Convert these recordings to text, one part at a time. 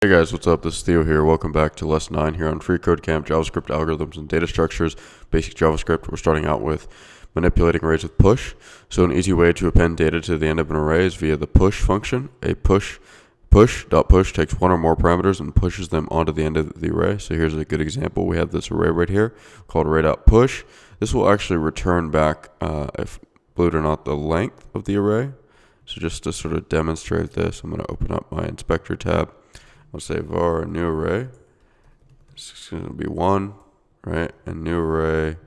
Hey guys, what's up? This is Theo here. Welcome back to Lesson 9 here on Free Code Camp, JavaScript Algorithms and Data Structures, Basic JavaScript. We're starting out with manipulating arrays with push. So an easy way to append data to the end of an array is via the push function. A push takes one or more parameters and pushes them onto the end of the array. So here's a good example. We have this array right here called array.push. This will actually return back, if believe it or not, the length of the array. So just to sort of demonstrate this, I'm going to open up my inspector tab. I'll say var new array. It's going to be 1, right? And new array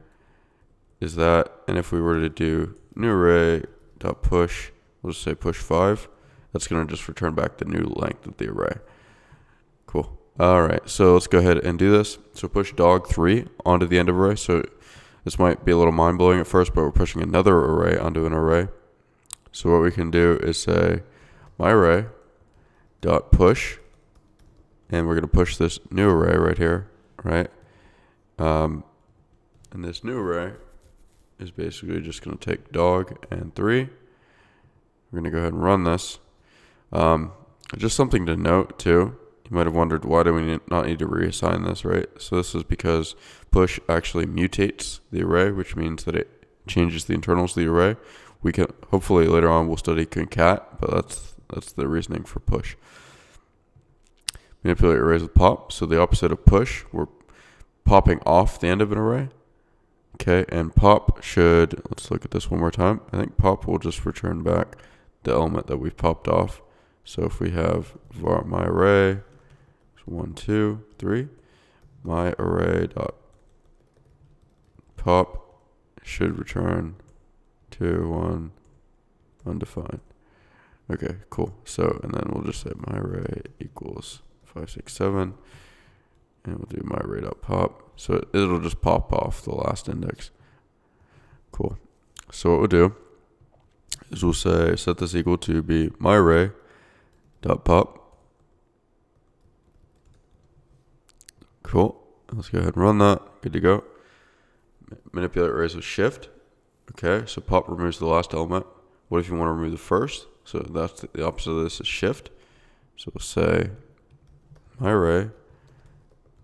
is that. And if we were to do new array dot push, we'll just say push 5. That's going to just return back the new length of the array. Cool. All right, so let's go ahead and do this. So push dog3 onto the end of array. So this might be a little mind-blowing at first, but we're pushing another array onto an array. So what we can do is say myArray dot push. And we're going to push this new array right here, right? And this new array is basically just going to take dog and 3. We're going to go ahead and run this. Just something to note too. You might have wondered, why do we not need to reassign this, right? So this is because push actually mutates the array, which means that it changes the internals of the array. We can hopefully later on we'll study concat, but that's the reasoning for push. Manipulate arrays with pop. So the opposite of push, we're popping off the end of an array. Okay, and pop should, let's look at this one more time. I think pop will just return back the element that we've popped off. So if we have var myArray, 1, 2, 3, myArray dot pop should return 2, 1, undefined. Okay, cool. So, and then we'll just say myArray equals 5, 6, 7, and we'll do myArray.pop. So it'll just pop off the last index. Cool. So what we'll do is we'll say set this equal to be myArray.pop. Cool. Let's go ahead and run that. Good to go. Manipulate arrays with shift. Okay, so pop removes the last element. What if you want to remove the first? So that's the opposite of this is shift. So we'll say myArray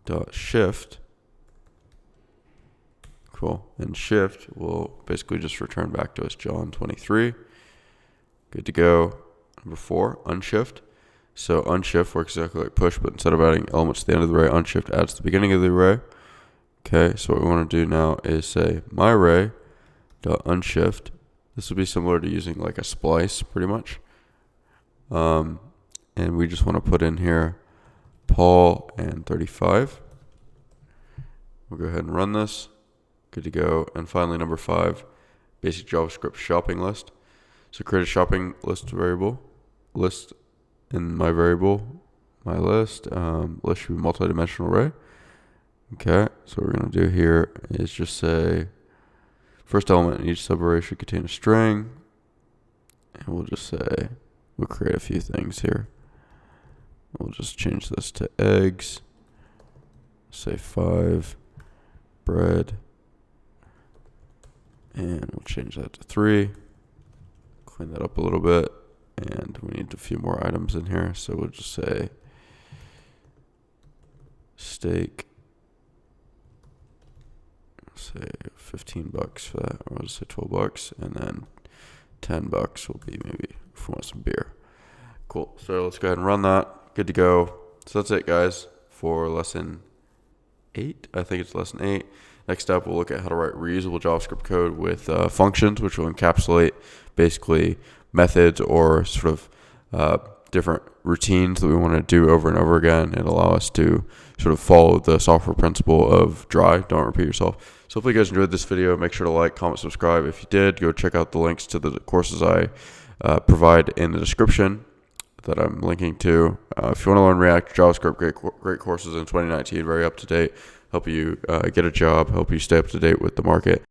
dot shift. Cool. And shift will basically just return back to us John 23. Good to go. Number 4, unshift. So unshift works exactly like push, but instead of adding elements to the end of the array, unshift adds to the beginning of the array. Okay, so what we want to do now is say myArray dot unshift. This would be similar to using like a splice pretty much. And we just want to put in here Paul and 35. We'll go ahead and run this. Good to go. And finally, number 5, basic JavaScript shopping list. So create a shopping list variable. List in my variable, my list. List should be multi-dimensional array. Okay, so what we're going to do here is just say first element in each subarray should contain a string. And we'll just say, we'll create a few things here. We'll just change this to eggs. Say 5, bread. And we'll change that to 3. Clean that up a little bit. And we need a few more items in here. So we'll just say steak. Say $15 for that. Or I'll just say $12. And then $10 will be maybe if we want some beer. Cool. So let's go ahead and run that. Good to go. So that's it, guys, for lesson 8. I think it's lesson 8. Next up, we'll look at how to write reusable JavaScript code with functions, which will encapsulate basically methods or sort of different routines that we want to do over and over again and allow us to sort of follow the software principle of dry, don't repeat yourself. So hopefully you guys enjoyed this video. Make sure to like, comment, subscribe. If you did, go check out the links to the courses I provide in the description that I'm linking to. If you want to learn React, JavaScript, great courses in 2019, very up to date, help you get a job, help you stay up to date with the market.